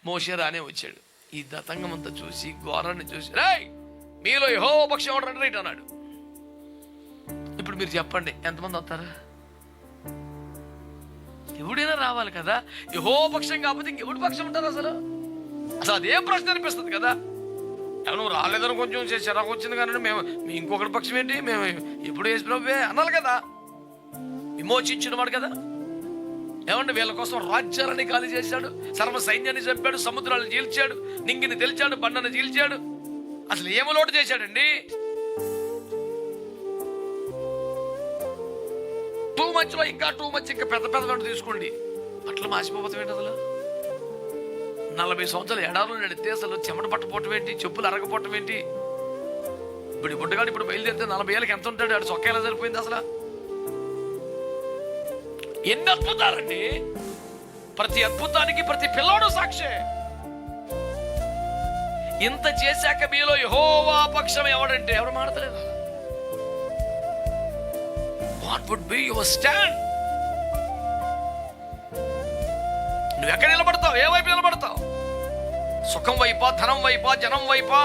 మోషే రానే వచ్చాడు. ఈ దతంగం అంతా చూసి ఘోరాన్ని చూసి, రేయ్ మీలో యెహోవా పక్షం ఎవడు రైట్ అన్నాడు. ఇప్పుడు మీరు చెప్పండి, ఎంతమంది వస్తారు? ఎవడైనా రావాలి కదా. యెహోవా పక్షం కాకపోతే ఇంకెవడి పక్షం ఉంటారు? అసలు అదేం ప్రశ్న అనిపిస్తుంది కదా. నువ్వు రాలేదని కొంచెం చిరాకు వచ్చింది కానీ మేము మీ ఇంకొకటి పక్షం ఏంటి, మేము ఎప్పుడు యేసు ప్రభువే అనాలి కదా. విమోచించిన వాడు కదా. ఏమంటే వీళ్ళ కోసం రాజ్యాలని ఖాళీ చేశాడు, సర్వ సైన్యాన్ని చంపాడు, సముద్రాలను చీల్చాడు, నింగిని తెలిచాడు, బండను చీల్చాడు. అసలు ఏమో లోటు చేశాడండి. టూ మచ్లో ఇంకా టూ మచ్, ఇంకా పెద్ద పెద్ద తీసుకోండి. అట్లా మాసిపోతాం ఏంటి? అసలు 40 సంవత్సరాలు ఎడారులు నడితే అసలు చెమట పట్టపోవటం ఏంటి, చెప్పులు అరగపోవటం ఏంటి? ఇప్పుడు బుడ్డగాడు ఇప్పుడు బయలుదేరితే 40 ఏళ్ళకి ఎంత ఉంటాడు? ఆడు చొక్కా ఎలా సరిపోయింది అసలు? ఎన్ని అద్భుతాలండి. ప్రతి అద్భుతానికి ప్రతి పిల్లోడు సాక్షి. ఇంత చేశాక మీలో యెహోవా పక్షం ఎవడంటే ఎవడు మాడతలేదు. What would be your stand? నువ్వు ఎక్కడ నిలబడతావు? ఏ వైపు నిలబడతావు? సుఖం వైపా, ధనం వైపా, జనం వైపా,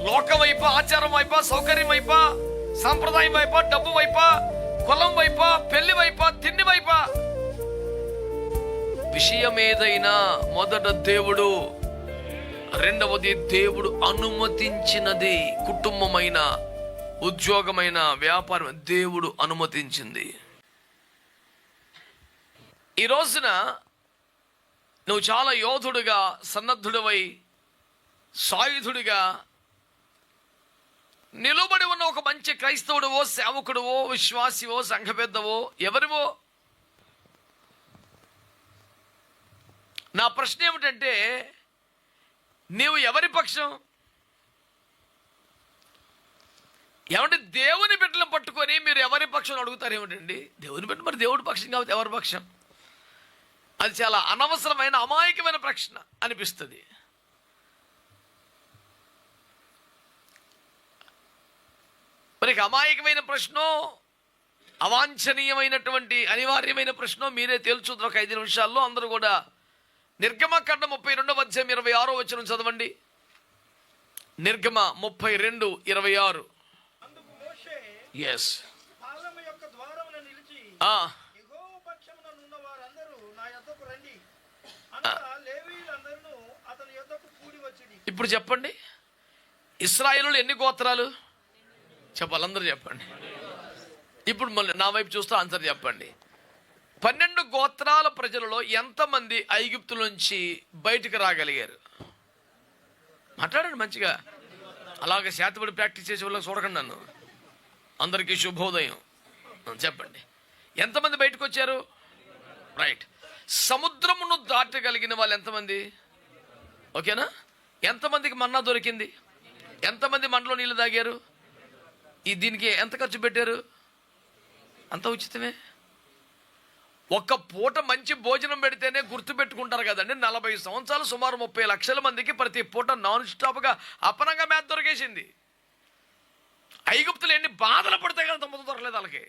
లోకం వైపా, ఆచారం వైపా, సౌకర్యం వైపా, సాంప్రదాయం వైపా, డబ్బు వైపా, కులం వైపా, పెళ్లి వైపా, తిండి వైపా? విషయం ఏదైనా మొదట దేవుడు, రెండవది దేవుడు అనుమతించినది. కుటుంబమైన, ఉద్యోగమైన, వ్యాపారం దేవుడు అనుమతించింది. ఈ రోజున నువ్వు చాలా యోధుడుగా, సన్నద్ధుడివై, సాయుధుడిగా నిలబడి ఉన్న ఒక మంచి క్రైస్తవుడివో, సేవకుడివో, విశ్వాసివో, సంఘ పెద్దవో, ఎవరివో. నా ప్రశ్న ఏమిటంటే, నీవు ఎవరి పక్షం? ఏమంటే దేవుని బిడ్డలను పట్టుకొని మీరు ఎవరి పక్షం అడుగుతారు ఏమిటండి? దేవుని బిడ్డ మరి దేవుడి పక్షం కాబట్టి ఎవరి పక్షం? అది చాలా అనవసరమైన, అమాయకమైన ప్రశ్న అనిపిస్తుంది. మరి అమాయకమైన ప్రశ్న, అవాంఛనీయమైనటువంటి అనివార్యమైన ప్రశ్న మీరే తేల్చుతారు ఒక 5 నిమిషాల్లో. అందరూ కూడా నిర్గమకాండం 32వ అధ్యాయం 26వ వచనం చదవండి. నిర్గమ 32:26. ఎస్. ఇప్పుడు చెప్పండి, ఇశ్రాయేలులో ఎన్ని గోత్రాలు? చెప్పాలి, అందరూ చెప్పండి. ఇప్పుడు మళ్ళీ నా వైపు చూస్తూ ఆన్సర్ చెప్పండి. 12 గోత్రాల ప్రజలలో ఎంతమంది ఐగుప్తు నుంచి బయటకు రాగలిగారు? మాట్లాడండి మంచిగా. అలాగే శాతపడి ప్రాక్టీస్ చేసే వాళ్ళకి చూడకండి నన్ను. అందరికీ శుభోదయం. చెప్పండి, ఎంతమంది బయటకు వచ్చారు? రైట్. సముద్రమును దాటగలిగిన వాళ్ళు ఎంతమంది? ఓకేనా? ఎంతమందికి మన్నా దొరికింది? ఎంతమంది మంటలో నీళ్ళు తాగారు? దీనికి ఎంత ఖర్చు పెట్టారు? అంత ఉచితమే. ఒక్క పూట మంచి భోజనం పెడితేనే గుర్తు పెట్టుకుంటారు కదండి. 40 సంవత్సరాలు సుమారు 30 లక్షల మందికి ప్రతి పూట నాన్ స్టాప్గా అపనంగా మేత దొరికేసింది. ఐగుప్తులు ఎన్ని బాధలు పడితే కానీ అంత ముందు దొరకలేదు వాళ్ళకి.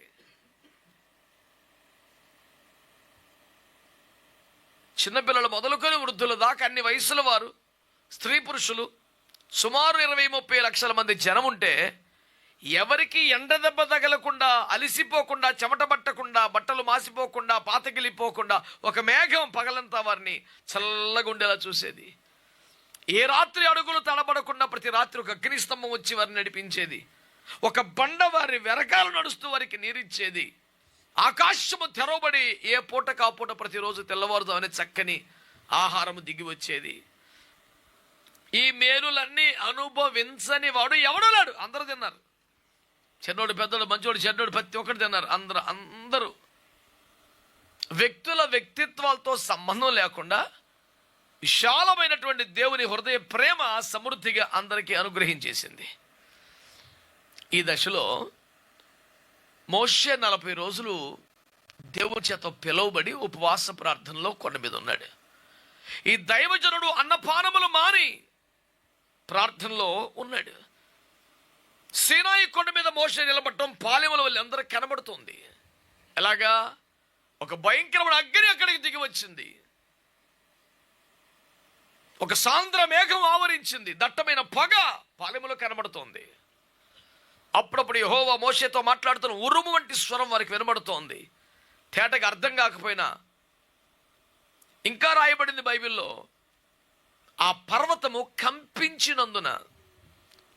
చిన్నపిల్లలు మొదలుకొని వృద్ధుల దాకా అన్ని వయసుల వారు, స్త్రీ పురుషులు, సుమారు 20-30 లక్షల మంది జనం ఉంటే ఎవరికి ఎండ దెబ్బ తగలకుండా, అలిసిపోకుండా, చెమట పట్టకుండా, బట్టలు మాసిపోకుండా, పాతగిలిపోకుండా ఒక మేఘం పగలంతా వారిని చల్లగుండేలా చూసేది. ఏ రాత్రి అడుగులు తడబడకుండా ప్రతి రాత్రి ఒక అగ్నిస్తంభం వచ్చి వారిని నడిపించేది. ఒక బండ వారి వెరకాలు నడుస్తూ వారికి నీరిచ్చేది. ఆకాశము తెరవబడి ఏ పూట కాపూట ప్రతిరోజు తెల్లవారుదామని చక్కని ఆహారము దిగి వచ్చేది. ఈ మేలులన్నీ అనుభవించని వాడు ఎవడూ లేడు. అందరూ తిన్నారు. చిన్నోడు, పెద్దోడు, మంచోడు, చెడ్డోడు, ప్రతి ఒక్కటి తిన్నారు. అందరూ వ్యక్తుల వ్యక్తిత్వాలతో సంబంధం లేకుండా విశాలమైనటువంటి దేవుని హృదయ ప్రేమ సమృద్ధిగా అందరికీ అనుగ్రహించేసింది. ఈ దశలో మోషే 40 రోజులు దేవుని చేత పిలువబడి ఉపవాస ప్రార్థనలో కొండ మీద ఉన్నాడు. ఈ దైవజనుడు అన్నపానములు మాని ప్రార్థనలో ఉన్నాడు. సీనాయి కొండ మీద మోషే నిలబడటం పాలెముల వల్ల అందరికి కనబడుతుంది. ఎలాగా? ఒక భయంకరమైన అగ్ని అక్కడికి దిగి వచ్చింది. ఒక సాంద్ర మేఘం ఆవరించింది, దట్టమైన పొగ పాలెములో కనబడుతోంది. అప్పుడప్పుడు యెహోవా మోషేతో మాట్లాడుతున్న ఉరుము వంటి స్వరం వారికి వినబడుతోంది. తేటగా అర్థం కాకపోయినా ఇంకా రాయబడింది బైబిల్లో, ఆ పర్వతము కంపించినందున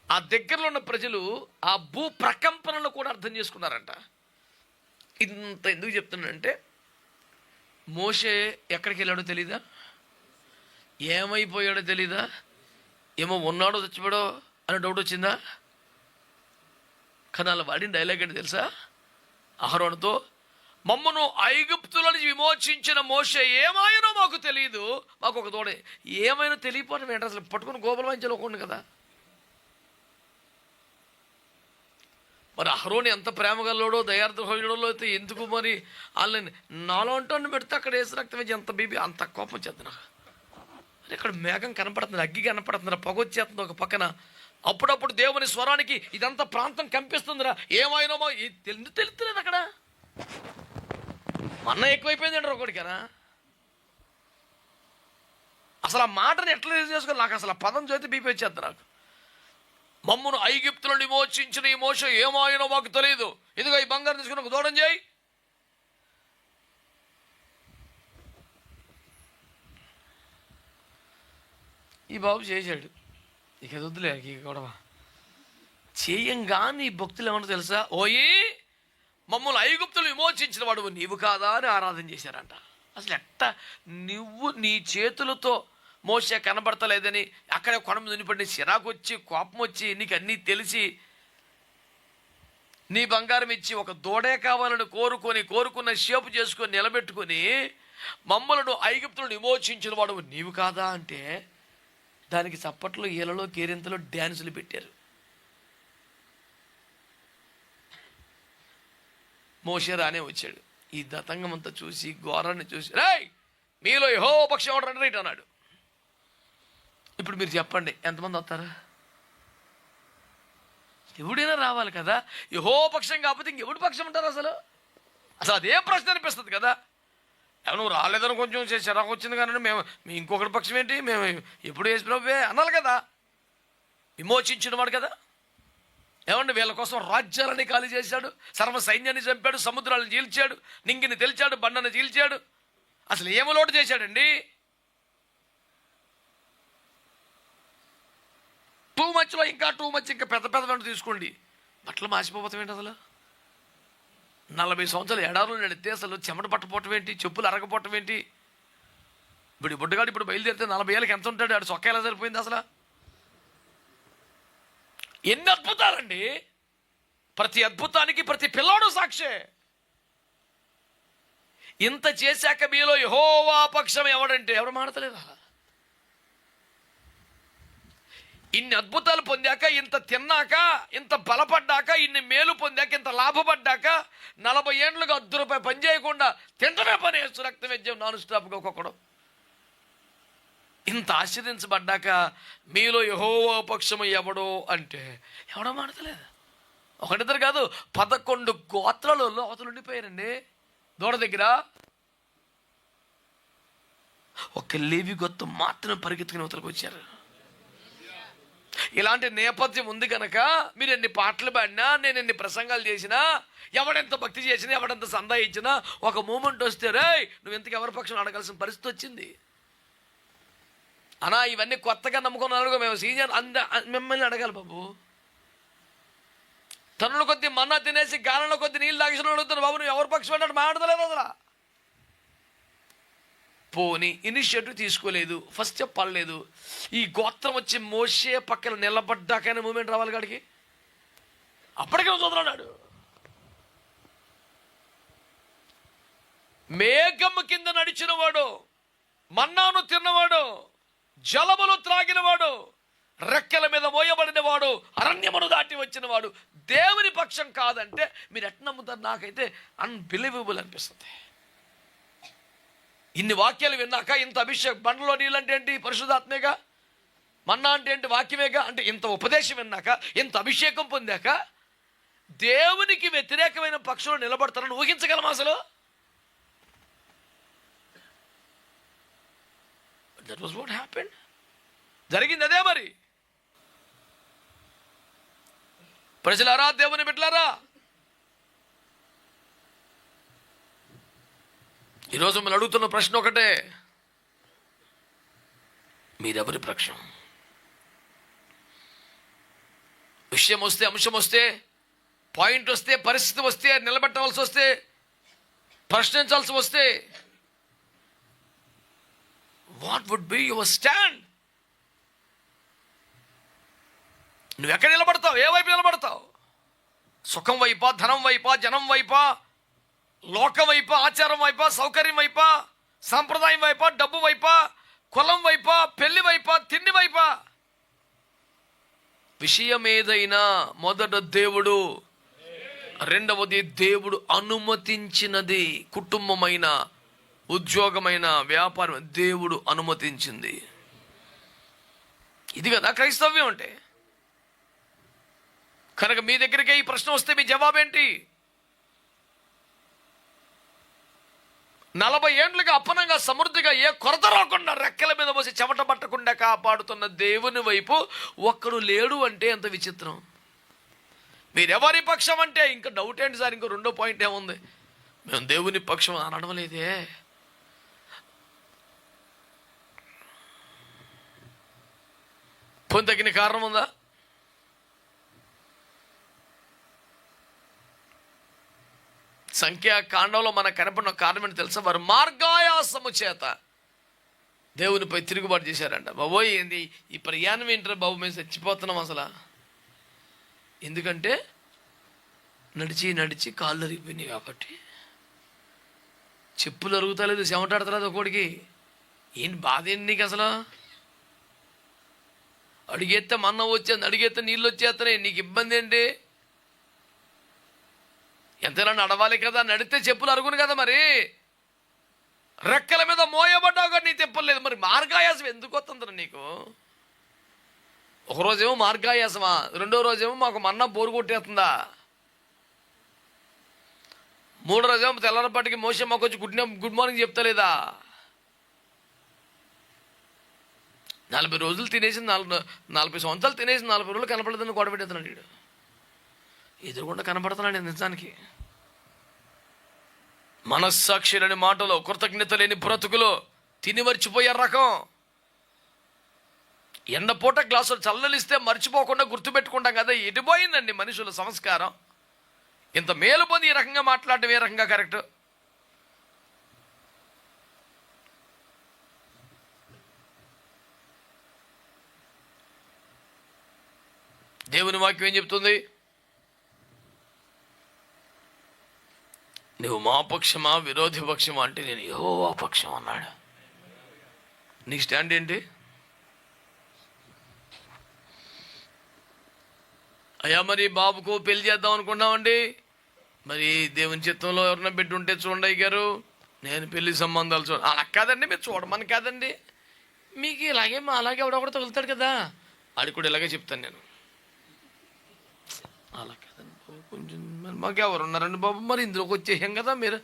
ఆ దగ్గరలో ఉన్న ప్రజలు ఆ భూ ప్రకంపనలు కూడా అర్థం చేసుకున్నారంట. ఇంత ఎందుకు చెప్తున్నానంటే, మోషే ఎక్కడికి వెళ్ళాడో తెలీదా, ఏమైపోయాడో తెలీదా, ఏమో ఉన్నాడో చచ్చిపోయాడో అని డౌట్ వచ్చిందా? కానీ అలా వాడిన డైలాగ్ ఏంటి తెలుసా? అహరోనుతో, మమ్మను ఐగుప్తుల నుంచి విమోచించిన మోషే ఏమాయనో మాకు తెలియదు, మాకు ఒక తోడే. ఏమైనా తెలియపోవడం ఏంటి? అసలు పట్టుకుని గోపురం వాయించాలి ఒకటి కదా. మరి అహరోని ఎంత ప్రేమగల్లోడో దయార్థుడో అయితే ఎందుకు మరి వాళ్ళని నాలో అంటూ పెడితే అక్కడ వేసి రక్తం వేసి ఎంత బీబీ అంత కోపం వచ్చేది నాకు. ఇక్కడ మేఘం కనపడుతుంది, అగ్గి కనపడుతుంది, పొగ వచ్చేస్తుంది ఒక పక్కన. అప్పుడప్పుడు దేవుని స్వరానికి ఇదంతా ప్రాంతం కంపిస్తుందిరా. ఏమైనామో ఎందుకు తెలుస్తలేదు అక్కడ. మన్న ఎక్కువైపోయింది అంటారు ఒకటికనా. అసలు ఆ మాటని ఎట్లా రిలీజ్ చేసుకోవాలి నాకు అసలు ఆ పదం చదివితే బీపీ వచ్చేద్ది నాకు. మమ్మను ఐగుప్తులను విమోచించిన ఈ మోషే ఏమాయనో మాకు తెలియదు, ఇదిగో ఈ బంగారం తీసుకుని ఒక దూడం చేయి. ఈ బాబు చేశాడు, ఇక వద్దులే గొడవ. చేయంగాని ఈ భక్తులు ఏమన్నా తెలుసా, ఓయి మమ్మల్ని ఐగుప్తులు విమోచించిన వాడు నీవు కాదా అని ఆరాధన చేశారంట. అసలు ఎట్టా నువ్వు నీ చేతులతో మోషే కనబడతలేదని అక్కడే కొండ మీద నిలబడి చిరాకు వచ్చి కోపం వచ్చి నీకు అన్నీ తెలిసి నీ బంగారం ఇచ్చి ఒక దూడే కావాలని కోరుకున్న షేపు చేసుకొని నిలబెట్టుకొని మమ్మలను ఐగుప్తులను విమోచించిన వాడు నీవు కాదా అంటే దానికి చప్పట్లు, ఈలలో, కేరింతలు, డ్యాన్సులు పెట్టారు. మోషే రానే వచ్చాడు. ఈ దతంగం అంతా చూసి ఘోరాన్ని చూసి, రేయ్ మీలో యెహోవా పక్షం ఎవడు రైట్ అన్నాడు. ఇప్పుడు మీరు చెప్పండి ఎంతమంది వస్తారు? ఎవడైనా రావాలి కదా. యెహోవా పక్షం కాకపోతే ఇంకెవడి పక్షం ఉంటారు అసలు? అదే ప్రశ్న అనిపిస్తుంది కదా. నువ్వు రాలేదని కొంచెం చిరాకు వచ్చింది కానీ మేము ఇంకొకటి పక్షం ఏంటి, మేము ఎప్పుడు యేసు ప్రభువే అనాలి కదా. విమోచించిన వాడు కదా. ఏమండి వీళ్ళ కోసం రాజ్యాలని ఖాళీ చేశాడు, సర్వ సైన్యాన్ని చంపాడు, సముద్రాలను చీల్చాడు, నింగిని తెలిచాడు, బండను చీల్చాడు. అసలు ఏమో లోటు చేశాడండి. టూ మచ్లో ఇంకా పెద్ద వెంట తీసుకోండి. బట్టలు మాసిపోతాం ఏంటి అసలు? 40 సంవత్సరాలు ఎడారులు నడితే అసలు చెమట పట్టపోవటం ఏంటి, చెప్పులు అరగపోవటం ఏంటి? ఇప్పుడు బుడ్డగాడు ఇప్పుడు బయలుదేరితే 40 ఏళ్ళకి ఎంత ఉంటాడు? ఆడు చొక్కా ఎలా సరిపోయింది అసలు? ఎన్ని అద్భుతాలండి. ప్రతి అద్భుతానికి ప్రతి పిల్లాడు సాక్షే. ఇంత చేశాక మీలో యెహోవా పక్షం ఎవడంటే ఎవరు మాడతలేదా? ఇన్ని అద్భుతాలు పొందాక, ఇంత తిన్నాక, ఇంత బలపడ్డాక, ఇన్ని మేలు పొందాక, ఇంత లాభపడ్డాక 40 ఏళ్ళుగా ₹10 పని చేయకుండా తింటనే పని వేస్తూ రక్తం వేద్దాం నాన్ స్టాప్గా ఒక్కొక్కడు. ఇంత ఆశ్చర్యించబడ్డాక మీలో యెహోవా పక్షము ఎవడో అంటే ఎవడో మాడతలేదు. ఒకటిద్దరు కాదు, 11 గోత్రాలలో అవతలు ఉండిపోయారండి దూడ దగ్గర. ఒక లేవి గొత్తు మాత్రం పరిగెత్తుకుని అవతలకు వచ్చారు. ఇలాంటి నేపథ్యం ఉంది కనుక మీరు ఎన్ని పాటలు పాడినా, నేను ఎన్ని ప్రసంగాలు చేసినా, ఎవడెంత భక్తి చేసినా, ఎవడెంత సందా ఇచ్చినా, ఒక మూమెంట్ వస్తే రే నువ్వు ఇంతకు ఎవరి పక్షం అడగాల్సిన పరిస్థితి వచ్చింది. అన్నా ఇవన్నీ కొత్తగా నమ్ముకున్నాను మేము సీనియర్ మిమ్మల్ని అడగాలి బాబు. తనుల కొద్ది మన్నా తినేసి గానంలో కొద్ది నీళ్ళు తాగిసిన అడుగుతాను బాబు, నువ్వు ఎవరి పక్షం అన్నట్టు మాట్లాడలేదు అసలు. పోని ఇనిషియేటివ్ తీసుకోలేదు, ఫస్ట్ చెప్పలేదు. ఈ గోత్రం వచ్చి మోషే పక్కన నిలబడ్డాకైనా మూమెంట్ రావాలి కాడికి. అప్పటికే చదువుతున్నాడు. మేఘము కింద నడిచినవాడు, మన్నాను తిన్నవాడు, జలములు త్రాగినవాడు, రెక్కల మీద మోయబడినవాడు, అరణ్యమును దాటి వచ్చినవాడు దేవుని పక్షం కాదంటే మీరు ఎట్లా నమ్ముతారు? నాకైతే అన్బిలీవబుల్ అనిపిస్తుంది. ఇన్ని వాక్యాలు విన్నాక, ఇంత అభిషేకం, బండలో నీళ్ళు అంటే ఏంటి? పరిశుద్ధాత్మేగా. మన్నా అంటే ఏంటి? వాక్యమేగా. అంటే ఇంత ఉపదేశం విన్నాక, ఇంత అభిషేకం పొందాక దేవునికి వ్యతిరేకమైన పక్షులు నిలబడతారని ఊహించగలమా అసలు? That was what happened. జరిగింది అదే. మరి ప్రజలారా, దేవుని బిడ్డలారా, ఈరోజు మిమ్మల్ని అడుగుతున్న ప్రశ్న ఒకటే: మీరెవరి పక్షం? విషయం వస్తే, అంశం వస్తే, పాయింట్ వస్తే, పరిస్థితి వస్తే, నిలబెట్టవలసి వస్తే, ప్రశ్నించాల్సి వస్తే, what would be your stand? నువ్వు ఎక్కడ నిలబడతావు? ఏ వైపు నిలబడతావు? సుఖం వైపా, ధనం వైపా, జనం వైపా, లోకం వైపా, ఆచారం వైపా, సౌకర్యం వైపా, సాంప్రదాయం వైపా, డబ్బు వైపా, కులం వైపా, పెళ్లి వైపా, తిండి వైపా? విషయం ఏదైనా మొదట దేవుడు, రెండవది దేవుడు అనుమతించినది. కుటుంబమైన, ఉద్యోగమైన, వ్యాపారం దేవుడు అనుమతించింది. ఇది కదా క్రైస్తవ్యం అంటే. కనుక మీ దగ్గరికే ఈ ప్రశ్న వస్తే మీ జవాబేంటి? 40 ఏండ్లుగా అప్పనంగా, సమృద్ధిగా, ఏ కొరత రాకుండా, రెక్కల మీద పోసి చెమట పట్టకుండా కాపాడుతున్న దేవుని వైపు ఒక్కడు లేడు అంటే ఎంత విచిత్రం. మీరెవరి పక్షం అంటే ఇంకా డౌట్ ఏంటి సార్? ఇంకో రెండో పాయింట్ ఏముంది? మేము దేవుని పక్షం అనడం లేదే. పోనీ తగిన కారణం ఉందా? సంఖ్యాకాండంలో మనకు కనపడిన కారణం ఏంటి తెలుసా? వారు మార్గాయాసము చేత దేవునిపై తిరుగుబాటు చేశారంట. బాబోయ్, ఏంది ఈ ప్రయాణం ఏంటారు బాబు, మేము చచ్చిపోతున్నాం అసలు. ఎందుకంటే నడిచి నడిచి కాళ్ళు అరిగిపోయినాయి కాబట్టి. చెప్పులు అరుగుతలేదు, చెమటాడతలేదు ఒకడికి. ఏంటి బాధ ఏంటి నీకు అసలు? అడిగేస్తే మన్నం వచ్చేది, అడిగేస్తే నీళ్ళు వచ్చేస్తున్నాయి, నీకు ఇబ్బంది ఏంటి? ఎంతైనా నడవాలి కదా, నడితే చెప్పులు అరుగును కదా. మరి రెక్కల మీద మోయబడ్డావు కానీ నీ తెప్పలేదు. మరి మార్గాయాసం ఎందుకు వస్తుందిరా నీకు? ఒకరోజేమో మార్గాయాసమా, రెండో రోజేమో మాకు మన్నా బోరు కొట్టేస్తుందా, మూడో రోజేమో తెల్లరపాటికి మోసే మాకు వచ్చి గుడ్ మార్నింగ్ చెప్తలేదా? 40 రోజులు తినేసి 40 సంవత్సరాలు తినేసి 40 రోజులు కనపడదని గొడవపెట్టేస్తున్నాడు వీడు. ఎదురుకుండా కనపడుతున్నాడు నిజానికి. మనస్సాక్షి లేని మాటలో, కృతజ్ఞత లేని బ్రతుకులో తిని మర్చిపోయే రకం. ఎండపూట గ్లాసులు చల్లలిస్తే మర్చిపోకుండా గుర్తుపెట్టుకుంటాం కదా. ఎటుపోయిందండి మనుషుల సంస్కారం? ఇంత మేలు పొంది ఈ రకంగా మాట్లాడటం ఏ రకంగా కరెక్ట్? దేవుని వాక్యం ఏం చెప్తుంది? నువ్వు మా పక్షమా, విరోధి పక్షమా అంటే నేను యెహోవా పక్షం అన్నాడు. నీ స్టాండ్ ఏంటి? అయ్యా, మరి బాబుకు పెళ్లి చేద్దాం అనుకున్నామండి, మరి దేవుని చిత్తంలో ఎవరైనా బిడ్డ ఉంటే చూడండి గారు, నేను పెళ్లి సంబంధాలు అలా కాదండి, మీరు చూడమని కాదండి, మీకు ఇలాగే మా అలాగే ఎవడొకడు తగులుతాడు కదా, అది కూడా ఇలాగే చెప్తాను నేను. అలా కదండి బాబు, కొంచెం మరి మాకు ఎవరు ఉన్నారండి బాబు, మరి ఇందులోకి వచ్చేసాం కదా మీరు.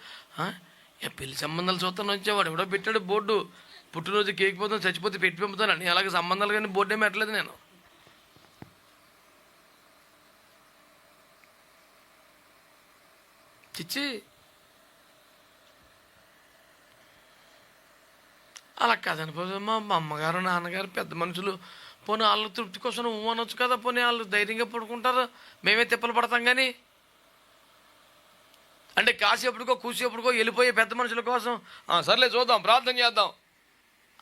పెళ్లి సంబంధాలు చూస్తాను వచ్చేవాడు ఎవడో పెట్టాడు బోర్డు, పుట్టినరోజు కేక్ పోతాను, చచ్చిపోతే పెట్టి పంపుతానని. అలాగే సంబంధాలు కానీ బోర్డు ఏమి పెట్టలేదు నేను. చిచ్చి, అలా కాదండి బాబు, మా అమ్మగారు నాన్నగారు పెద్ద మనుషులు, పోనీ వాళ్ళ తృప్తి కోసం అనొచ్చు కదా, పోనీ వాళ్ళు ధైర్యంగా పడుకుంటారు, మేమే తిప్పలు పడతాం. కానీ అంటే కాసేపటికో కూసేపటికో వెళ్ళిపోయే పెద్ద మనుషుల కోసం సర్లే చూద్దాం, ప్రార్థన చేద్దాం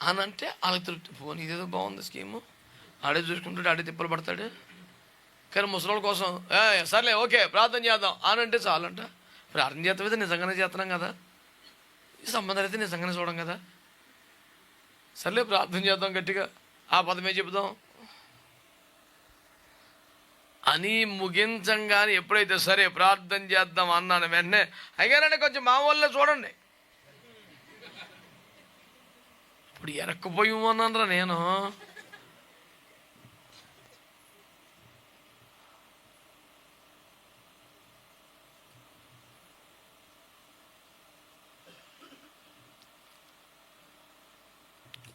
అని అంటే వాళ్ళకి తృప్తి. పోనీ ఇదేదో బాగుంది స్కీము, ఆడే చూసుకుంటాడు, ఆడే తిప్పలు పడతాడు. కానీ ముసలోళ్ళ కోసం సర్లే ఓకే ప్రార్థన చేద్దాం అని అంటే చాలంట. ప్రార్థన చేస్తాం అయితే నిజంగానే చేస్తున్నాం కదా, ఈ సంబంధాలు అయితే నిజంగానే చూడం కదా, సర్లే ప్రార్థన చేద్దాం, గట్టిగా ఆ పదమే చెబుదాం అని ముగించంగానే ఎప్పుడైతే సరే ప్రార్థన చేద్దాం అన్నాను వెంటనే, అయ్యారంటే కొంచెం మా వాళ్ళే చూడండి, ఇప్పుడు ఎరక్కుపోయి అన్నానరా నేను.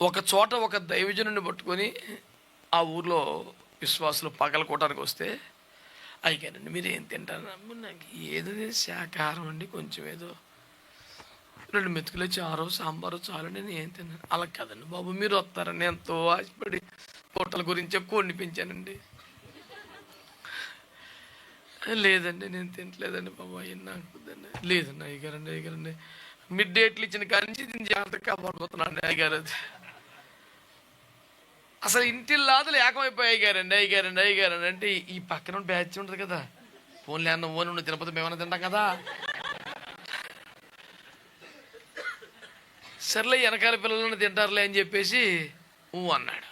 ఒక చోట ఒక దైవజనుని పట్టుకొని ఆ ఊర్లో విశ్వాసులు పగలకోవటానికి వస్తే అయ్యారండి మీరు ఏం తింటారు? నాకు ఏదో శాకాహారం అండి, కొంచెం ఏదో 2 మెతుకులు చారో సాంబారో చాలు, నేను ఏం తిన్నాను. అలా కదండి బాబు, మీరు వస్తారని ఎంతో ఆశపడి హోటల్ గురించి ఎక్కువ వండిపించానండి. లేదండి నేను తినట్లేదండి బాబు, అయ్యి నాకు లేదండి అయ్యగారండి మిడ్ డేట్లు ఇచ్చిన కాడి నుంచి దీన్ని జాగ్రత్తగా కాపాడుతున్నాను అయ్యగారు. అసలు ఇంటిల్లాదులు ఏకమైపోయి అయ్యగారండి అంటే ఈ పక్కన బ్యాచ్ ఉంటుంది కదా, ఫోన్లే అన్న ఓన్ ఉండి తినకపోతే మేమన్నా తింటాం కదా. సర్లే వెనకాల పిల్లలను తింటారులే అని చెప్పేసి అన్నాడు.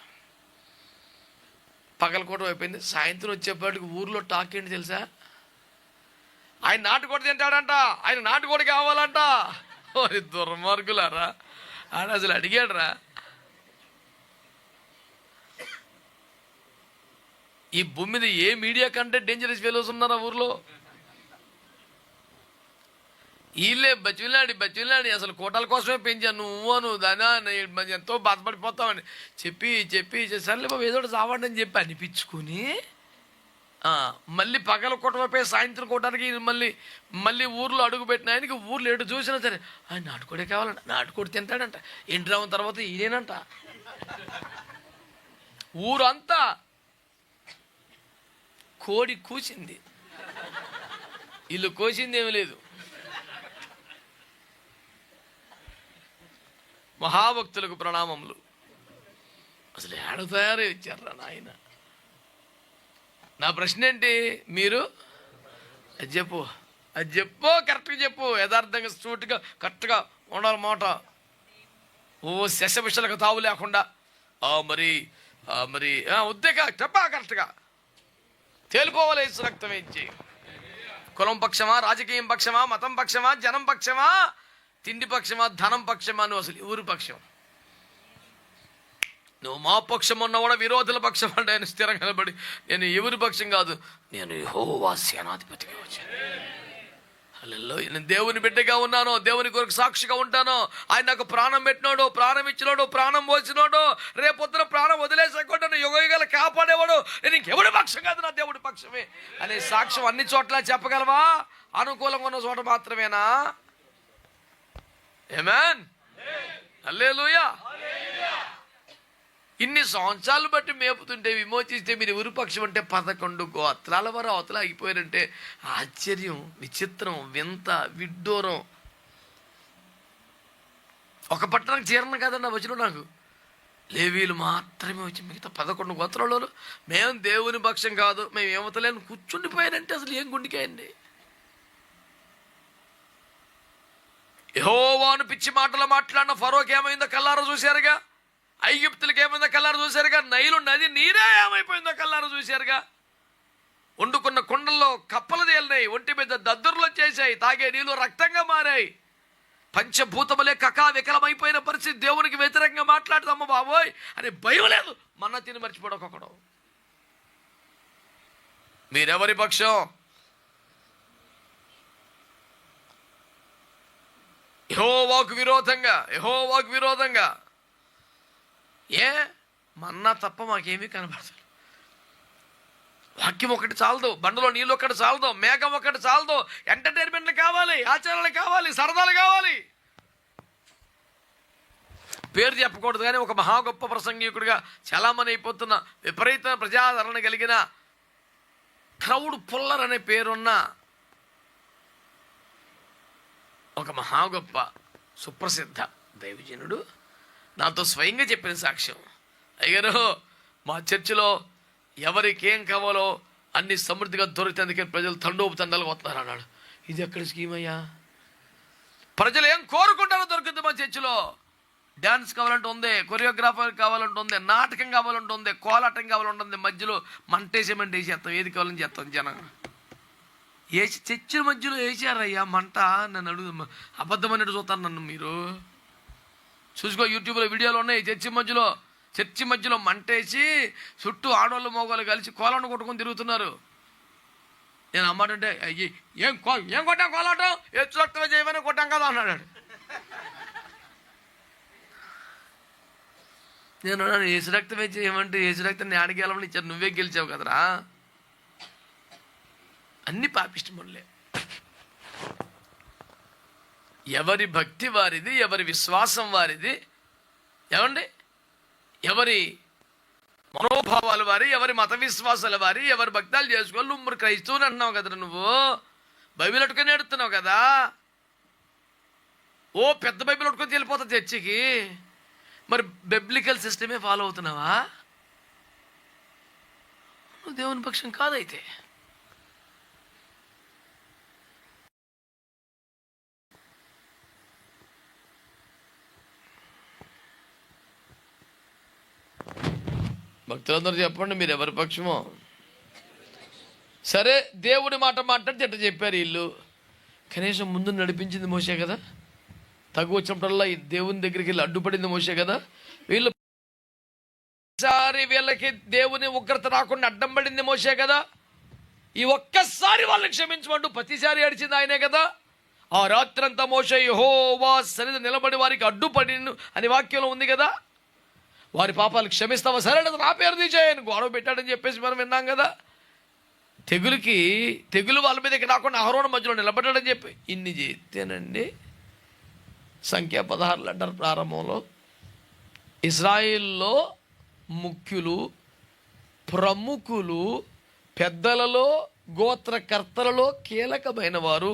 పగలకోవడం అయిపోయింది. సాయంత్రం వచ్చేపాటికి ఊర్లో టాక్ ఏంటి తెలుసా? ఆయన నాటుకోడి తింటాడంట, ఆయన నాటుకోడి కావాలంట. దుర్మార్గులారా, ఆయన అసలు అడిగాడురా. ఈ భూమి మీద ఏ మీడియా కంటే డేంజరస్ ఫెలోస్ ఉన్నారా ఊర్లో? వీళ్ళే బచ్చిలాడి అసలు కోటాల కోసమే పెంచాను, నువ్వు దాని ఎంతో బాధపడిపోతామని చెప్పి సర్లే బాబు ఏదో చావండి అని చెప్పి అనిపించుకుని మళ్ళీ పగల కొట్టమైపోయి సాయంత్రం కొట్టడానికి మళ్ళీ ఊర్లో అడుగు పెట్టిన ఆయనకి ఊర్లో ఎటు చూసినా సరే ఆయన నాటుకోడే కావాలంట, నాటుకోడి తింటాడంట. ఇంటి రావడం తర్వాత ఈయనంట. ఊరంతా కోడి కూసింది, వీళ్ళు కోసింది ఏమి లేదు. మహాభక్తులకు ప్రణామములు. అసలు ఏడ తయారై వచ్చారా నాయన? నా ప్రశ్న ఏంటి? మీరు అది చెప్పు కరెక్ట్గా చెప్పు, యథార్థంగా సూటిగా కరెక్ట్గా ఉండాలి మాట. శశభిషలకు తావు లేకుండా మరి వద్దేగా చెప్పా, కరెక్ట్గా తేలిపోవాలి. యేసు రక్తం ఇచ్చి కులం పక్షమా, రాజకీయం పక్షమా, మతం పక్షమా, జనం పక్షమా, తిండి పక్షమా, ధనం పక్షమా, నువ్వు అసలు ఎవరి పక్షం? నువ్వు మా పక్షం ఉన్నా కూడా విరోధుల పక్షం అంటే ఆయన స్థిరంగా నిలబడి నేను ఎవరి పక్షం కాదు, నేను యెహోవా సేనాధిపతిగా వచ్చాను. హల్లెలూయా. నేను దేవుని బిడ్డగా ఉన్నాను, దేవుని కొరకు సాక్షిగా ఉంటాను. ఆయన నాకు ప్రాణం పెట్టినోడు, ప్రాణం ఇచ్చినోడు, ప్రాణం పోసినోడు, రేపొద్దున ప్రాణం వదిలేసకుండా యుగయుగాలు కాపాడేవాడు. నేను ఇంకెవడి పక్షం కాదు, నా దేవుడి పక్షమే అనే సాక్ష్యం అన్ని చోట్ల చెప్పగలవా? అనుకూలంగా ఉన్న చోట మాత్రమేనా? ఆమేన్, హల్లెలూయా. ఇన్ని సంవత్సరాలు బట్టి మేపుతుంటే విమోచిస్తే మీరు ఎవరి పక్షం అంటే 11 గోత్రాల వారు అవతల ఆగిపోయారంటే ఆశ్చర్యం, విచిత్రం, వింత, విడ్డూరం. ఒక పట్టణానికి జీర్ణం కాదన్న వచ్చిన నాకు లేవీలు మాత్రమే వచ్చి మిగతా 11 గోత్రాలలో మేము దేవుని పక్షం కాదు, మేము ఏమతలేని కూర్చుండిపోయారంటే అసలు ఏం గుండికాయండి? యెహోవాను పిచ్చి మాటలు మాట్లాడిన ఫరోకి ఏమైందో కల్లారా చూశారుగా, ఐగుప్తులకి ఏమైందో కల్లారా చూశారుగా, నైలు నది నీరే ఏమైపోయిందో కల్లారా చూశారుగా. వండుకున్న కుండల్లో కప్పలు తేలినాయి, ఒంటి మీద దద్దుర్లు వచ్చేసాయి, తాగే నీళ్ళు రక్తంగా మారాయి. పంచభూతములే కకా వికలమైపోయిన పరిస్థితి. దేవునికి వ్యతిరేకంగా మాట్లాడతాము బాబోయ్ అని భయం లేదు. మన్నా తిని మర్చిపోవడం ఒక్కొక్కడు. మీరెవరి పక్షం? యెహోవాకు విరోధంగా. మన్నా తప్ప మాకేమీ కనబడదు. వాక్యం ఒకటి చాలదు, బండలో నీళ్ళు ఒకటి చాలదు, మేఘం ఒకటి చాలదు. ఎంటర్టైన్మెంట్లు కావాలి, ఆచారాలు కావాలి, సరదాలు కావాలి. పేరు చెప్పకూడదు కానీ ఒక మహా గొప్ప ప్రసంగికుడిగా చాలామంది అయిపోతున్న, విపరీత ప్రజాదరణ కలిగిన, క్రౌడ్ పుల్లర్ అనే పేరున్న ఒక మహా గొప్ప సుప్రసిద్ధ దైవజనుడు నాతో స్వయంగా చెప్పిన సాక్ష్యం. అయ్యారు, మా చర్చిలో ఎవరికేం కావాలో అన్ని సమృద్ధిగా దొరికితే ప్రజలు తండోపు తండాలు వస్తున్నారు అన్నాడు. ఇది ఎక్కడ స్కీమ్ అయ్యా? ప్రజలు ఏం కోరుకుంటారో దొరుకుతుంది మా చర్చిలో. డ్యాన్స్ కావాలంటే ఉంది, కొరియోగ్రాఫర్ కావాలంటే ఉంది, నాటకం కావాలంటే ఉంది, కోలాటం కావాలంటుంది, మధ్యలో మంటేసేమంటే వేసేస్తాం, ఏది కావాలని చేస్తాం. జనం వేసి చర్చి మధ్యలో వేసారయ్యా మంట. నన్ను అడుగు, అబద్ధమన్నట్టు చూస్తాను నన్ను. మీరు చూసుకో, యూట్యూబ్లో వీడియోలు ఉన్నాయి. చర్చి మధ్యలో మంటేసి చుట్టూ ఆడవాళ్ళు మగవాళ్ళు కలిసి కోలాటం కొట్టుకొని తిరుగుతున్నారు. నేను అమ్మాడంటే అయ్యి ఏం కొట్టాం కోలాటం, ఎచ్చు రక్తమే చేయమని కొట్టాం కదా అన్నాడు. నేను ఏసు రక్తమే చేయమంటే ఏసు రక్తం నేను ఆడికి గెలవని ఇచ్చారు, నువ్వే గెలిచావు కదరా. అన్ని పాపిష్టములే. ఎవరి భక్తి వారిది, ఎవరి విశ్వాసం వారిది. ఏమండి, ఎవరి మనోభావాలు వారి, ఎవరి మత విశ్వాసాల వారి, ఎవరి భక్తాలు చేసుకోవాలి. నువ్వు మరి క్రైస్తవుని అంటున్నావు కదరా, నువ్వు బైబిల్ అట్టుకొని ఎడుతున్నావు కదా. ఓ పెద్ద బైబిల్ అట్టుకొని వెళ్ళిపోతా చర్చికి. మరి బిబ్లికల్ సిస్టమే ఫాలో అవుతున్నావా? నువ్వు దేవుని పక్షం కాదైతే. భక్తులందరూ చెప్పండి, మీరు ఎవరి పక్షమో. సరే, దేవుడి మాట మాట్లాడి చెట్ట చెప్పారు వీళ్ళు. కనీసం ముందు నడిపించింది మోసే కదా. తగు వచ్చినప్పుడల్లా ఈ దేవుని దగ్గరికి వెళ్ళి అడ్డుపడింది మోసే కదా. వీళ్ళు సారి వీళ్ళకి దేవుని ఉగ్రత రాకుండా అడ్డం పడింది మోసే కదా. ఈ ఒక్కసారి వాళ్ళని క్షమించమంటూ ప్రతిసారి అడిచింది ఆయనే కదా. ఆ రాత్రంతా మోసే యెహోవా సన్నిధిలో నిలబడి వారికి అడ్డుపడి అని వాక్యంలో ఉంది కదా. వారి పాపాలు క్షమిస్తావా? సరే, నా పేరు తీసేయని గొడవ పెట్టాడని చెప్పేసి మనం విన్నాం కదా. తెగులు వాళ్ళ మీదకి రాకుండా అహరోను మధ్యలో నిలబడ్డాడని చెప్పి ఇన్ని చేస్తేనండి. సంఖ్య 16 అంటారు ప్రారంభంలో. ఇశ్రాయేల్లో ముఖ్యులు, ప్రముఖులు, పెద్దలలో, గోత్రకర్తలలో కీలకమైన వారు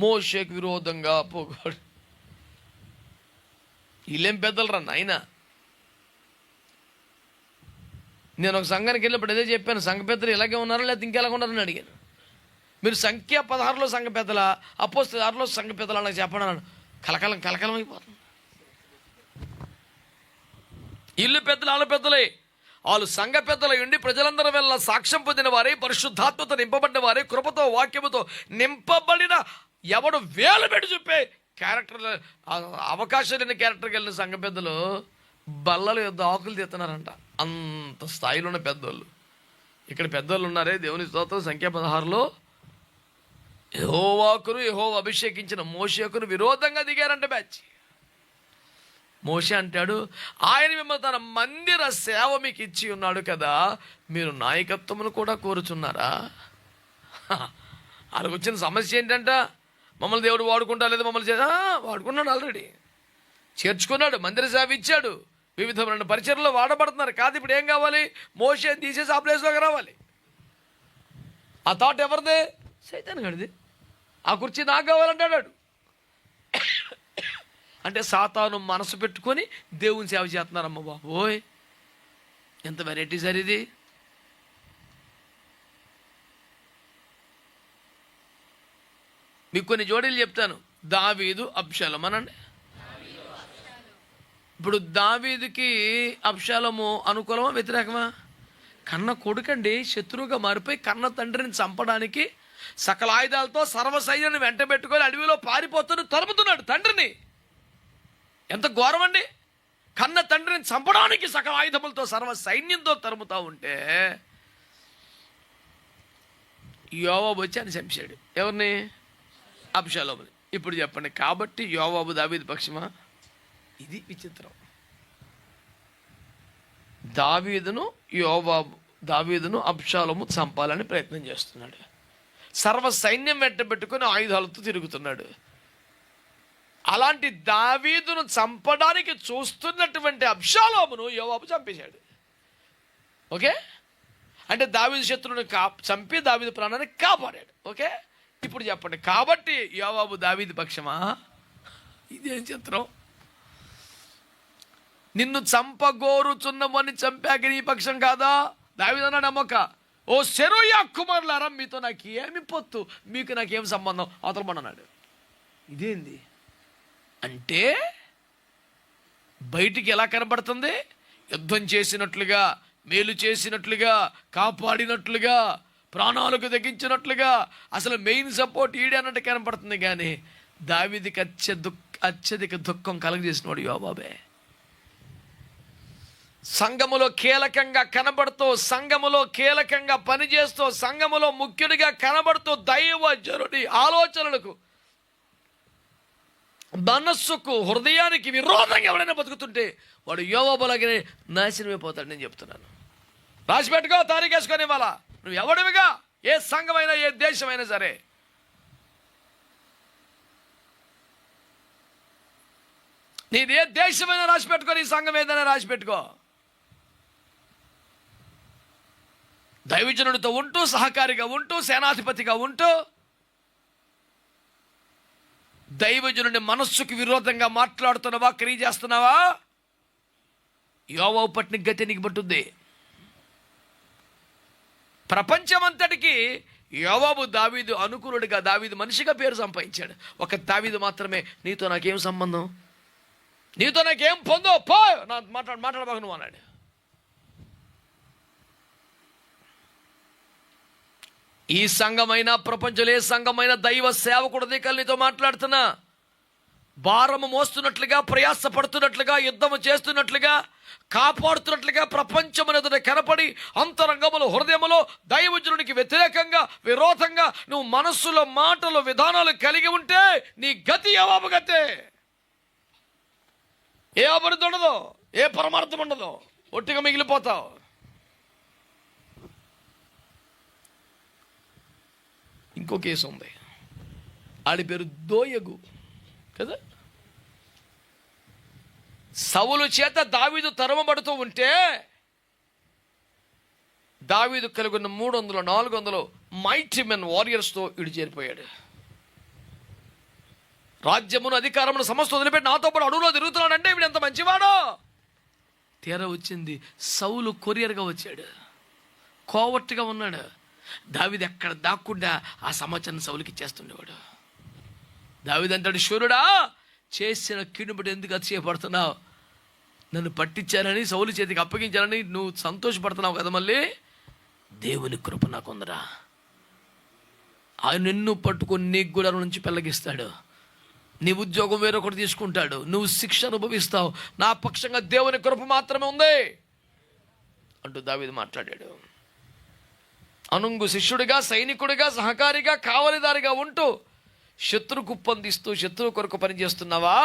మోషేకు విరోధంగా పోగాడు. వీళ్ళేం పెద్దలు రా నాయన. నేను ఒక సంఘానికి వెళ్ళినప్పుడు అదే చెప్పాను, సంఘ పెద్దలు ఇలాగే ఉన్నారా లేదా ఇంకెలాగ ఉన్నారని అడిగాను. మీరు సంఖ్య 16లో సంఘ పెద్దల, అపోస్తలుల 6లో సంఘ పెద్దల నాకు చెప్పండి అన్నాను. కలకలం అయిపోతుంది. ఇల్లు పెద్దలు వాళ్ళ పెద్దలే. వాళ్ళు సంఘ పెద్దలై ఉండి ప్రజలందరూ వల్ల సాక్ష్యం పొందిన వారే, పరిశుద్ధాత్మతో నింపబడిన వారే, కృపతో వాక్యముతో నింపబడిన, ఎవడు వేలు పెట్టి చెప్పే క్యారెక్టర్ అవకాశం లేని క్యారెక్టర్కి వెళ్ళిన సంఘ పెద్దలు బల్లలు యొద్ద ఆకులు తీస్తున్నారంట. అంత స్థాయిలో ఉన్న పెద్దోళ్ళు. ఇక్కడ పెద్దోళ్ళు ఉన్నారే, దేవుని స్తోత్రం. సంఖ్య 16లో యెహోవా అభిషేకించిన మోషేకును విరోధంగా దిగారంట బ్యాచ్. మోషే అంటాడు, ఆయన మిమ్మల్ని తన మందిర సేవ మీకు ఇచ్చి ఉన్నాడు కదా, మీరు నాయకత్వమును కూడా కోరుచున్నారా? వాళ్ళకి వచ్చిన సమస్య ఏంటంట, మమ్మల్ని దేవుడు వాడుకుంటా లేదా మమ్మల్ని వాడుకున్నాడు, ఆల్రెడీ చేర్చుకున్నాడు, మందిర సేవ ఇచ్చాడు, వివిధమైన పరిచర్లో వాడబడుతున్నారు. కాదు, ఇప్పుడు ఏం కావాలి? మోషే తీసేసి ఆ ప్లేస్లోకి రావాలి. ఆ థాట్ ఎవరిదే? సైతాన్ గడిది. ఆ కుర్చీ నాకు కావాలంటాడు. అంటే సాతాను మనసు పెట్టుకొని దేవుని సేవ చేస్తున్నారమ్మ బాబోయ్, ఎంత వెరైటీ సార్ ఇది. మీకు కొన్ని జోడీలు చెప్తాను. దావీదు, అబ్షాలోము అనండి. ఇప్పుడు దావీదుకి అబ్షాలోము అనుకూలమా వ్యతిరేకమా? కన్న కొడుకండి శత్రువుగా మారిపోయి కన్న తండ్రిని చంపడానికి సకల ఆయుధాలతో సర్వసైన్యాన్ని వెంట పెట్టుకొని అడవిలో పారిపోతున్న తరుముతున్నాడు తండ్రిని. ఎంత ఘోరం అండి. కన్న తండ్రిని చంపడానికి సకల ఆయుధములతో సర్వ సైన్యంతో తరుముతా ఉంటే యోవాబు వచ్చి అని చంపాడు. ఎవరిని? అబ్షాలోముని. ఇప్పుడు చెప్పండి, కాబట్టి యోవాబు దావీదు పక్షమా? ఇది విచిత్రం. దావీదును అబ్షాలోము చంపాలని ప్రయత్నం చేస్తున్నాడు. సర్వ సైన్యం వెంట పెట్టుకుని ఆయుధాలతో తిరుగుతున్నాడు. అలాంటి దావీదును చంపడానికి చూస్తున్నటువంటి అబ్షాలోమును యోవాబు చంపేశాడు. ఓకే, అంటే దావీదు శత్రువుని చంపి దావీదు ప్రాణాన్ని కాపాడాడు. ఓకే, ఇప్పుడు చెప్పండి, కాబట్టి యోవాబు దావీదు పక్షమా? ఇదేం చిత్రం. నిన్ను చంపగోరుచున్నమని చంపాక నీ పక్షం కాదా? దావీదు అన్నాడు, నమ్మక ఓ సెరూయా కుమారులారా, మీతో నాకు ఏమి పొత్తు, మీకు నాకేం సంబంధం, అవతలమన్నాడు. ఇదేంది అంటే బయటికి ఎలా కనబడుతుంది? యుద్ధం చేసినట్లుగా, మేలు చేసినట్లుగా, కాపాడినట్లుగా, ప్రాణాలకు తెగించినట్లుగా, అసలు మెయిన్ సపోర్ట్ ఈడే అన్నట్టు కనపడుతుంది. కానీ దావీదుకి అత్యధిక దుఃఖం కలుగజేసినవాడు యోవాబే. సంఘములో కీలకంగా కనబడుతూ, సంఘములో కీలకంగా పనిచేస్తూ, సంఘములో ముఖ్యుడిగా కనబడుతూ దైవజనుడి ఆలోచనలకు మనస్సుకు హృదయానికి విరోధంగా ఎవరైనా బతుకుతుంటే వాడు యోవాబులాగానే నాశనమైపోతాడు. నేను చెప్తున్నాను, రాసి పెట్టుకో, తారీఖేసుకొని ఇవ్వాల. నువ్వు ఎవడివిగా, ఏ సంఘమైనా ఏ దేశమైనా సరే, నీది ఏ దేశమైనా రాసి పెట్టుకో, నీ సంఘం ఏదైనా రాసి పెట్టుకో. దైవజనుడితో ఉంటూ, సహకారిగా ఉంటూ, సేనాధిపతిగా ఉంటూ, దైవజనుడి మనస్సుకు విరోధంగా మాట్లాడుతున్నావా, క్రియ చేస్తున్నావా, యోవాబు పట్టిన గతి నీకు పట్టుద్ది. ప్రపంచమంతటికి యోవాబు దావీదు అనుకూలుడిగా, దావీదు మనిషిగా పేరు సంపాదించాడు. ఒక దావీదు మాత్రమే, నీతో నాకేం సంబంధం, నీతో నాకేం పొందో, పో, నా మాట్లాడబాకు నువ్వు అన్నాడు. ఈ సంఘమైన, ప్రపంచంలో ఏ సంఘమైన దైవ సేవకుడి దగ్గర నీతో మాట్లాడుతున్నా, భారము మోస్తున్నట్లుగా, ప్రయాసపడుతున్నట్లుగా, యుద్ధము చేస్తున్నట్లుగా, కాపాడుతున్నట్లుగా ప్రపంచమనేది కనపడి అంతరంగములో, హృదయములో దైవజనుడికి వ్యతిరేకంగా, విరోధంగా నువ్వు మనస్సులో, మాటలు, విధానాలు కలిగి ఉంటే నీ గతి యోవాబు గతే. ఏ అభివృద్ధి ఉండదు, ఏ పరమార్థం ఉండదు, ఒట్టిగా మిగిలిపోతావు. ఇంకో కేసు ఉంది, ఆడి పేరు దోయగు కదా. సౌలు చేత దావీదు తరమబడుతూ ఉంటే, దావీదు కలిగిన 300-400 మైటీ మెన్ వారియర్స్తో ఇడు చేరిపోయాడు. రాజ్యమును, అధికారమును సమస్త వదిలిపెట్టి నాతో పాటు అడవులో తిరుగుతున్నాడంటే వీడు ఎంత మంచివాడో. తీరా వచ్చింది, సౌలు కొరియర్గా వచ్చాడు, కోవట్టుగా ఉన్నాడు. దావీదు ఎక్కడ దాక్కుండా ఆ సమాచారం సౌలుకి ఇచ్చేస్తుండేవాడు. దావీదు అంటాడు, శూరుడా, చేసిన కీడును బట్టి ఎందుకు అతిశయపడుతున్నావు? నన్ను పట్టించారని, సౌలు చేతికి అప్పగించారని నువ్వు సంతోషపడుతున్నావు కదా. మళ్ళీ దేవుని కృప నాకుందరా, ఆయన నిన్ను పట్టుకొని నీకు కూడా నుంచి పెళ్ళగిస్తాడు. నీ ఉద్యోగం వేరొకటి తీసుకుంటాడు, నువ్వు శిక్ష అనుభవిస్తావు. నా పక్షంగా దేవుని కృప మాత్రమే ఉంది అంటూ దావీదు మాట్లాడాడు. అనుంగు శిష్యుడిగా, సైనికుడిగా, సహకారిగా, కావలిదారిగా ఉంటూ శత్రు కుప్పందిస్తూ శత్రువు కొరకు పనిచేస్తున్నావా?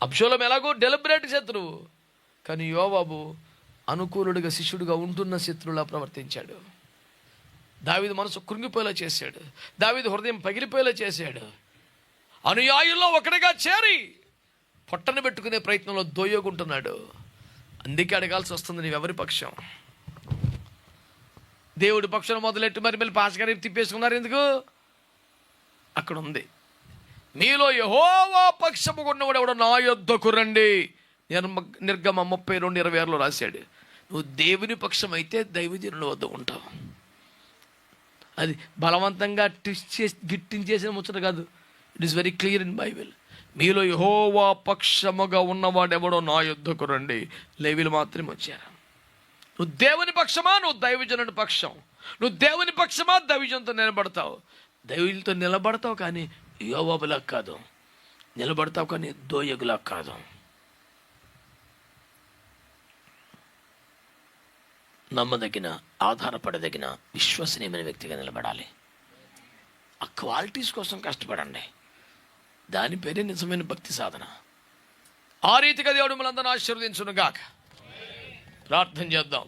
అబ్షాలోము ఎలాగో డెలిబరేట్ శత్రువు, కానీ యోవాబు అనుకూలుడిగా, శిష్యుడిగా ఉంటున్న శత్రువులా ప్రవర్తించాడు. దావీదు మనసు కృంగిపోయేలా చేశాడు, దావీదు హృదయం పగిలిపోయేలా చేశాడు. అనుయాయుల్లో ఒకటిగా చేరి పొట్టను పెట్టుకునే ప్రయత్నంలో దోయగుంటున్నాడు. అందుకే అడగాల్సి వస్తుంది, నీవెవరి పక్షం? దేవుడి పక్షం మొదలెట్టి మరి మళ్ళీ పాస్ గారి తిప్పేసుకున్నారు ఎందుకు? అక్కడ ఉంది, మీలో యెహోవా పక్షము ఉన్నవాడు ఎవడో నా యొద్దకు రండి. నిర్గమ 32:26 రాశాడు. నువ్వు దేవుని పక్షం అయితే దైవజనుల వద్ద ఉంటావు. అది బలవంతంగా ట్విస్ట్ చేసి గిట్టించేసిన ముచ్చట కాదు. It is very clear in Bible. మీలో యెహోవా పక్షముగా ఉన్నవాడెవడో నా యొద్దకు రండి. లేవీయులు మాత్రమే వచ్చారు. నువ్వు దేవుని పక్షమా, నువ్వు దైవజనుడి పక్షం? నువ్వు దేవుని పక్షమా, దైవజనుతో నిలబడతావు? దైవజనులతో నిలబడతావు, కానీ యోవాబులా కాదు. నిలబడతావు, కానీ దోయగులా కాదు. నమ్మదగిన, ఆధారపడదగిన, విశ్వసనీయమైన వ్యక్తిగా నిలబడాలి. ఆ క్వాలిటీస్ కోసం కష్టపడండి. దాని పేరే నిజమైన భక్తి సాధన. ఆ రీతిగా దేవుడు మనందరిని ఆశీర్వదించును గాక. ప్రార్థన చేద్దాం.